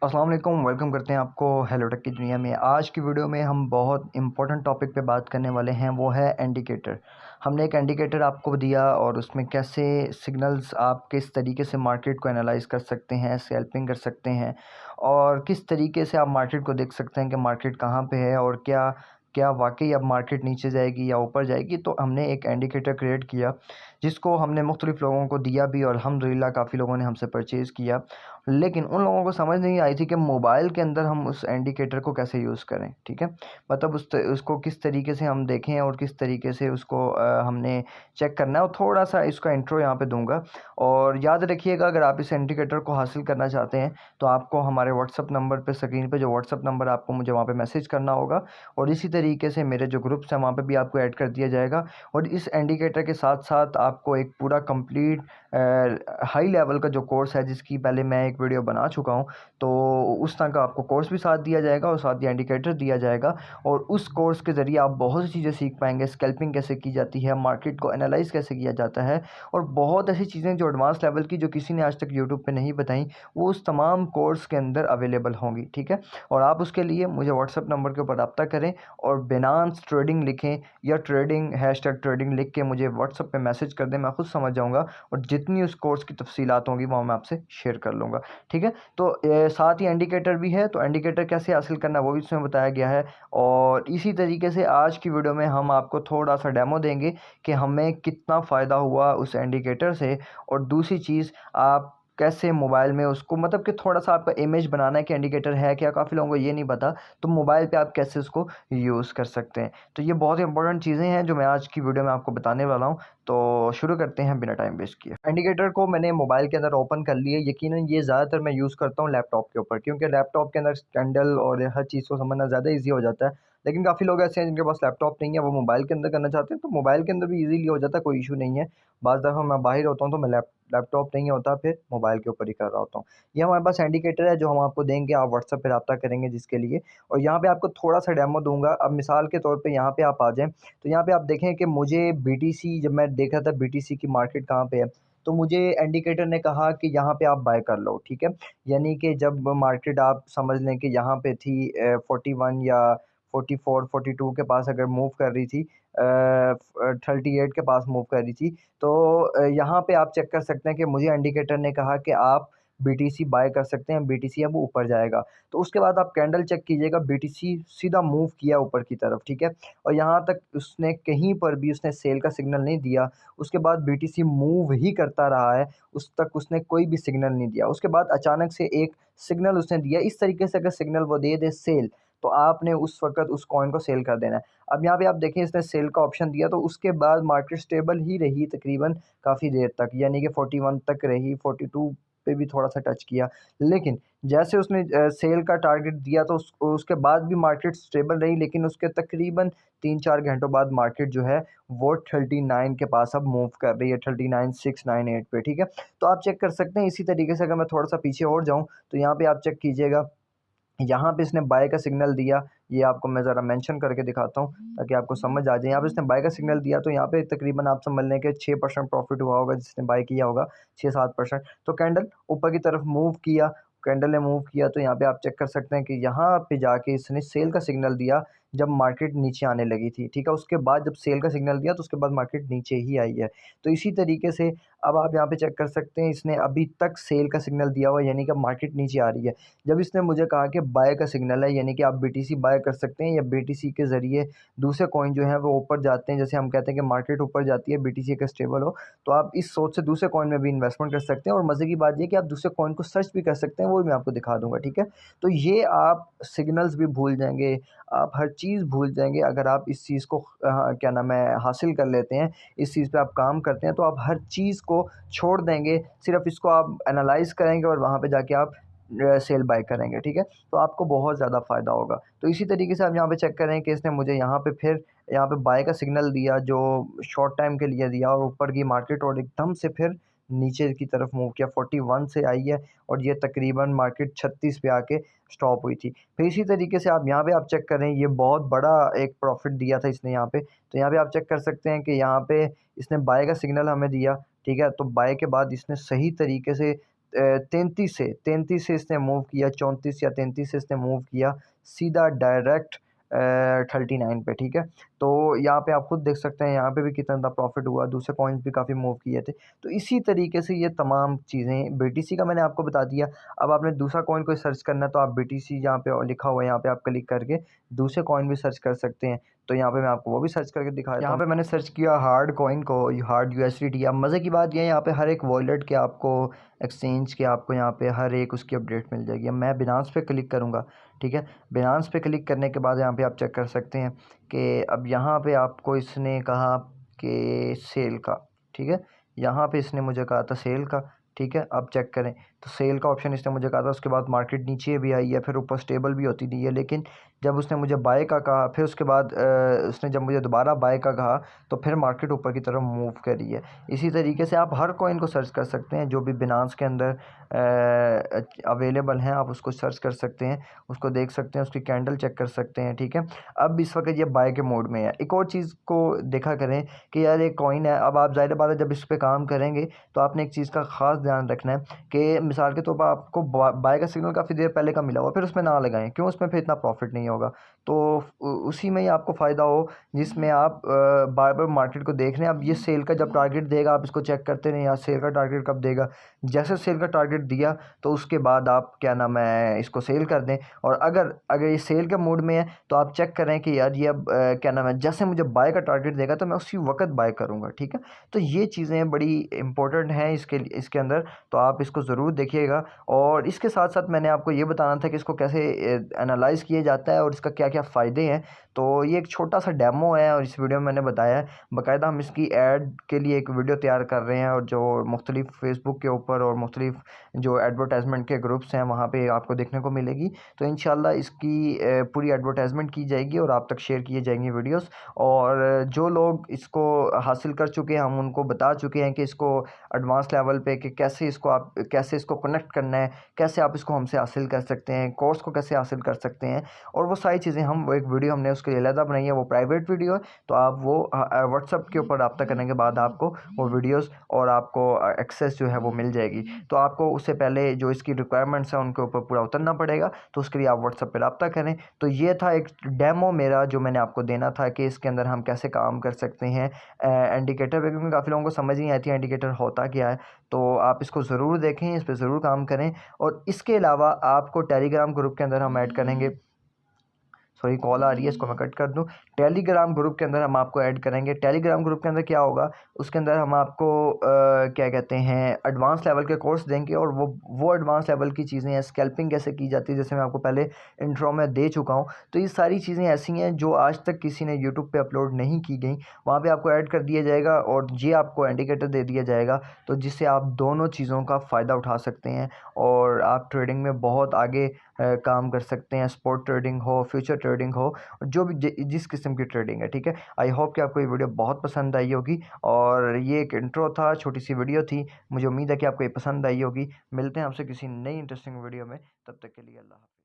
अस्सलाम वालेकुम, वेलकम करते हैं आपको हेलो टेक की दुनिया में। आज की वीडियो में हम बहुत इंपॉर्टेंट टॉपिक पे बात करने वाले हैं, वो है इंडिकेटर। हमने एक इंडिकेटर आपको दिया और उसमें कैसे सिग्नल्स आप किस तरीके से मार्केट को एनालाइज कर सकते हैं, स्कैल्पिंग कर सकते हैं और किस तरीके से आप मार्केट को देख सकते हैं कि मार्केट कहाँ पे है और क्या क्या वाकई अब मार्केट नीचे जाएगी या ऊपर जाएगी। तो हमने एक इंडिकेटर क्रिएट किया जिसको हमने मुख्तलिफ़ लोगों को दिया भी और अल्हम्दुलिल्लाह काफ़ी लोगों ने हमसे परचेज़ किया। लेकिन उन लोगों को समझ नहीं आई थी कि मोबाइल के अंदर हम उस इंडिकेटर को कैसे यूज़ करें, ठीक है? मतलब उसको किस तरीके से हम देखें और किस तरीके से उसको हमने चेक करना है और थोड़ा-सा इसका इंट्रो यहाँ पे दूँगा। और याद रखिएगा, अगर आप इस इंडिकेटर को हासिल करना चाहते हैं, तो आपको हमारे व्हाट्सएप नंबर पे, स्क्रीन पे जो व्हाट्सएप नंबर है, आपको मुझे वहाँ पे मैसेज करना होगा और इसी तरीके से मेरे जो ग्रुप्स हैं, वहाँ पे भी आपको ऐड कर दिया जाएगा। और इस इंडिकेटर के साथ-साथ आपको एक पूरा कंप्लीट हाई लेवल का जो कोर्स है, जिसकी पहले मैं एक वीडियो बना चुका हूँ, तो उस तरह का आपको कोर्स भी साथ दिया जाएगा और साथ ही इंडिकेटर दिया जाएगा। और उस कोर्स के ज़रिए आप बहुत सी चीज़ें सीख पाएंगे, स्कैल्पिंग कैसे की जाती है, मार्केट को एनालाइज कैसे किया जाता है और बहुत ऐसी चीज़ें जो एडवांस लेवल की, जो किसी ने आज तक यूट्यूब पे नहीं बताई, वो उस तमाम कोर्स के अंदर अवेलेबल होंगी, ठीक है? और आप उसके लिए मुझे व्हाट्सएप नंबर के ऊपर रब्ता करें और बिनांस ट्रेडिंग लिखें या ट्रेडिंग हैशटैग ट्रेडिंग लिख के मुझे व्हाट्सएप पे मैसेज कर दें, मैं खुद समझ जाऊँगा और जितनी उस कोर्स की तफ़सीलात होंगी वो मैं आपसे शेयर कर लूँगा, ठीक है? तो साथ ही इंडिकेटर भी है, तो इंडिकेटर कैसे हासिल करना है वो भी इसमें बताया गया है। और इसी तरीके से आज की वीडियो में हम आपको थोड़ा-सा डेमो देंगे कि हमें कितना फ़ायदा हुआ उस इंडिकेटर से। और दूसरी चीज़, आप कैसे मोबाइल में उसको, मतलब कि थोड़ा-सा आपका इमेज बनाना है कि इंडिकेटर है क्या, काफ़ी लोगों को ये नहीं पता, तो मोबाइल पे आप कैसे उसको यूज़ कर सकते हैं। तो ये बहुत ही इंपॉर्टेंट चीज़ें हैं जो मैं आज की वीडियो में आपको बताने वाला हूँ। तो शुरू करते हैं बिना टाइम वेस्ट किए। इंडिकेटर को मैंने मोबाइल के अंदर ओपन कर लिया। यकीनन ये ज़्यादातर मैं यूज़ करता हूँ लैपटॉप के ऊपर, क्योंकि लैपटॉप के अंदर कैंडल और हर चीज़ को समझना ज़्यादा ईज़ी हो जाता है। लेकिन काफ़ी लोग ऐसे हैं जिनके पास लैपटॉप नहीं है, वो मोबाइल के अंदर करना चाहते हैं, तो मोबाइल के अंदर भी ईज़िली हो जाता है, कोई इश्यू नहीं है। बाज़ दफ़ा मैं बाहर होता हूँ तो मैं लैपटॉप नहीं होता, फिर मोबाइल के ऊपर ही कर रहा होता हूँ। ये हमारे पास इंडिकेटर है जो हम आपको देंगे, आप व्हाट्सएप पे राब्ता करेंगे जिसके लिए। और यहाँ पे आपको थोड़ा-सा डेमो दूँगा। अब मिसाल के तौर पे यहाँ पे आप आ जाएँ, तो यहाँ पे आप देखें कि मुझे बीटीसी, जब मैं देख रहा था बीटीसी की मार्केट कहाँ पे है, तो मुझे इंडिकेटर ने कहा कि यहाँ पे आप बाय कर लो, ठीक है? यानी कि जब मार्केट, आप समझ लें कि यहाँ पे थी 41 या 44, 42 के पास अगर मूव कर रही थी, 38 के पास मूव कर रही थी, तो यहाँ पे आप चेक कर सकते हैं कि मुझे इंडिकेटर ने कहा कि आप बीटीसी बाय कर सकते हैं, बीटीसी अब ऊपर जाएगा। तो उसके बाद आप कैंडल चेक कीजिएगा, बीटीसी सीधा मूव किया ऊपर की तरफ, ठीक है? और यहाँ तक उसने कहीं पर भी उसने सेल का सिग्नल नहीं दिया। उसके बाद बीटीसी मूव ही करता रहा है, उस तक उसने कोई भी सिग्नल नहीं दिया। उसके बाद अचानक से एक सिग्नल उसने दिया। इस तरीके से अगर सिग्नल वो दे दे सेल, तो आपने उस वक़्त उस कॉइन को सेल कर देना है। अब यहाँ पे आप देखें, इसने सेल का ऑप्शन दिया, तो उसके बाद मार्केट स्टेबल ही रही तकरीबन काफ़ी देर तक, यानी कि 41 तक रही, 42 पे भी थोड़ा-सा टच किया। लेकिन जैसे उसने सेल का टारगेट दिया, तो उसके बाद भी मार्केट स्टेबल रही, लेकिन उसके तकरीबन 3-4 घंटों बाद मार्केट जो है वो 39 के पास अब मूव कर रही है, 39,698 पे, ठीक है? तो आप चेक कर सकते हैं। इसी तरीके से अगर मैं थोड़ा-सा पीछे और जाऊँ, तो यहाँ पे आप चेक कीजिएगा, यहाँ पे इसने बाय का सिग्नल दिया। ये आपको मैं ज़रा मेंशन करके दिखाता हूँ ताकि आपको समझ आ जाए। यहाँ पे इसने बाय का सिग्नल दिया, तो यहाँ पे तकरीबन आप समझ लें कि 6% प्रॉफ़िट हुआ होगा जिसने बाय किया होगा, 6-7%। तो कैंडल ऊपर की तरफ मूव किया, कैंडल ने मूव किया, तो यहाँ पे आप चेक कर सकते हैं कि यहाँ पे जाके इसने सेल का सिग्नल दिया जब मार्केट नीचे आने लगी थी, ठीक है? उसके बाद जब सेल का सिग्नल दिया, तो उसके बाद मार्केट नीचे ही आई है। तो इसी तरीके से अब आप यहाँ पे चेक कर सकते हैं, इसने अभी तक सेल का सिग्नल दिया हुआ है, यानी कि मार्केट नीचे आ रही है। जब इसने मुझे कहा कि बाय का सिग्नल है, यानी कि आप बीटीसी बाय कर सकते हैं या बीटीसी के ज़रिए दूसरे कॉइन जो हैं वो ऊपर जाते हैं। जैसे हम कहते हैं कि मार्केट ऊपर जाती है, बीटीसी अगर स्टेबल हो, तो आप इस सोच से दूसरे कॉइन में भी इन्वेस्टमेंट कर सकते हैं। और मज़े की बात ये है कि आप दूसरे कॉइन को सर्च भी कर सकते हैं, वो भी मैं आपको दिखा दूँगा, ठीक है? तो ये आप सिग्नल्स भी भूल जाएँगे, आप हर चीज़ भूल जाएँगे अगर आप इस चीज़ को क्या नाम है, हासिल कर लेते हैं, इस चीज़ पे आप काम करते हैं, तो आप हर चीज़ को छोड़ देंगे, सिर्फ़ इसको आप एनालाइज़ करेंगे और वहाँ पे जाके आप सेल बाय करेंगे, ठीक है? तो आपको बहुत ज़्यादा फ़ायदा होगा। तो इसी तरीके से आप यहाँ पे चेक करें कि इसने मुझे यहाँ पे फिर यहाँ पे बाय का सिग्नल दिया, जो शॉर्ट टाइम के लिए दिया, और ऊपर की मार्केट और एकदम से फिर नीचे की तरफ मूव किया, 41 से आई है और ये तकरीबन मार्केट 36 पे आके स्टॉप हुई थी। फिर इसी तरीके से आप यहाँ पे आप चेक करें, ये बहुत बड़ा एक प्रॉफ़िट दिया था इसने यहाँ पे। तो यहाँ पे आप चेक कर सकते हैं कि यहाँ पे इसने बाय का सिग्नल हमें दिया, ठीक है? तो बाय के बाद इसने सही तरीके से 33 से इसने मूव किया, 34 या 33 से इसने मूव किया सीधा डायरेक्ट 39 पे, ठीक है। तो यहाँ पे आप खुद देख सकते हैं यहाँ पे भी कितना प्रॉफिट हुआ, दूसरे कॉइन्स भी काफ़ी मूव किए थे। तो इसी तरीके से ये तमाम चीज़ें, बीटीसी का मैंने आपको बता दिया। अब आपने दूसरा कॉइन कोई सर्च करना है तो आप बीटीसी जहाँ पे लिखा हुआ है यहाँ पे आप क्लिक करके दूसरे कॉइन भी सर्च कर सकते हैं। तो यहाँ पे मैं आपको वो भी सर्च करके दिखाया। यहाँ पे मैंने सर्च किया हार्ड कॉइन को, हार्ड यूएसडीटी। अब मज़े की बात यह है यहाँ पे हर एक वॉलेट के आपको, एक्सचेंज के आपको यहाँ पे हर एक उसकी अपडेट मिल जाएगी। अब मैं बिनांस पे क्लिक करूँगा, ठीक है। बिनांस पे क्लिक करने के बाद यहाँ पे आप चेक कर सकते हैं कि अब यहाँ पे आपको इसने कहा कि सेल का, ठीक है। यहाँ पे इसने मुझे कहा था सेल का, ठीक है। अब चेक करें तो सेल का ऑप्शन इसने मुझे कहा था। उसके बाद मार्केट नीचे भी आई है, फिर ऊपर स्टेबल भी होती नहीं है, लेकिन जब उसने मुझे बाय का कहा, फिर उसके बाद उसने जब मुझे दोबारा बाय का कहा तो फिर मार्केट ऊपर की तरफ मूव करी है। इसी तरीके से आप हर कॉइन को सर्च कर सकते हैं जो भी बिनांस के अंदर अवेलेबल हैं, आप उसको सर्च कर सकते हैं, उसको देख सकते हैं, उसकी कैंडल चेक कर सकते हैं, ठीक है। अब इस वक्त ये बाय के मोड में है। एक और चीज़ को देखा करें कि यार एक कॉइन है, अब आप ज़ाहिर बात है जब इस पर काम करेंगे तो आपने एक चीज़ का ख़ास ध्यान रखना है कि मिसाल के तौर पर आपको बाय का सिग्नल काफ़ी देर पहले का मिला हुआ, फिर उसमें ना लगाएं, क्यों? उसमें फिर इतना प्रॉफिट नहीं होगा। तो उसी में ही आपको फ़ायदा हो जिसमें आप बार बार मार्केट को देख रहे हैं। अब ये सेल का जब टारगेट देगा आप इसको चेक करते रहें, यार सेल का टारगेट कब देगा। जैसे सेल का टारगेट दिया तो उसके बाद आप क्या नाम है इसको सेल कर दें। और अगर अगर ये सेल के मूड में है तो आप चेक करें कि यार ये अब क्या नाम है जैसे मुझे बाय का टारगेट देगा तो मैं उसी वक्त बाय करूँगा, ठीक है। तो ये चीज़ें बड़ी इंपॉर्टेंट हैं इसके अंदर, तो आप इसको ज़रूर देखिएगा। और इसके साथ साथ मैंने आपको ये बताना था कि इसको कैसे एनालाइज़ किया जाता है और इसका क्या क्या फ़ायदे हैं। तो ये एक छोटा सा डेमो है और इस वीडियो में मैंने बताया है। बाकायदा हम इसकी ऐड के लिए एक वीडियो तैयार कर रहे हैं और जो मुख्तलिफ फेसबुक के ऊपर और मुख्तलिफ जो एडवर्टाइजमेंट के ग्रुप्स हैं वहाँ पे आपको देखने को मिलेगी। तो इंशाल्लाह इसकी पूरी एडवर्टाइजमेंट की जाएगी और आप तक शेयर किए जाएंगे वीडियोस। और जो लोग इसको हासिल कर चुके हैं हम उनको बता चुके हैं कि इसको एडवांस लेवल पे कि कैसे इसको कनेक्ट करना है, कैसे आप इसको हमसे हासिल कर सकते हैं, कोर्स को कैसे हासिल कर सकते हैं, और वो सारी चीज़ें हम वो एक वीडियो हमने उसके लिए अलहदा बनाई है। वो प्राइवेट वीडियो है, तो आप वो व्हाट्सअप के ऊपर रब्ता करने के बाद आपको वो वीडियोस और आपको एक्सेस जो है वो मिल जाएगी। तो आपको उससे पहले जो इसकी रिक्वायरमेंट्स हैं उनके ऊपर पूरा उतरना पड़ेगा, तो उसके लिए आप व्हाट्सअप पर रब्ता करें। तो ये था एक डेमो मेरा जो मैंने आपको देना था कि इसके अंदर हम कैसे काम कर सकते हैं इंडिकेटर पे, क्योंकि काफ़ी लोगों को समझ नहीं आती है इंडिकेटर होता क्या है। तो आप इसको ज़रूर देखें, इस पे ज़रूर काम करें। और इसके अलावा आपको टेलीग्राम ग्रुप के अंदर हम ऐड करेंगे। सॉरी कॉल आ रही है, इसको मैं कट कर दूं। टेलीग्राम ग्रुप के अंदर हम आपको ऐड करेंगे। टेलीग्राम ग्रुप के अंदर क्या होगा, उसके अंदर हम आपको क्या कहते हैं एडवांस लेवल के कोर्स देंगे और वो एडवांस लेवल की चीज़ें हैं। स्कैल्पिंग कैसे की जाती है जैसे मैं आपको पहले इंट्रो में दे चुका हूँ। तो ये सारी चीज़ें ऐसी हैं जो आज तक किसी ने यूट्यूब पे अपलोड नहीं की गई, वहाँ पे आपको ऐड कर दिया जाएगा और ये आपको इंडिकेटर दे दिया जाएगा, तो जिससे आप दोनों चीज़ों का फ़ायदा उठा सकते हैं और आप ट्रेडिंग में बहुत आगे काम कर सकते हैं। स्पॉट ट्रेडिंग हो, फ्यूचर ट्रेडिंग हो, जो भी जिस किस्म की ट्रेडिंग है, ठीक है। आई होप कि आपको ये वीडियो बहुत पसंद आई होगी और ये एक इंट्रो था, छोटी सी वीडियो थी। मुझे उम्मीद है कि आपको ये पसंद आई होगी। मिलते हैं आपसे किसी नई इंटरेस्टिंग वीडियो में, तब तक के लिए अल्लाह हाफ़िज़।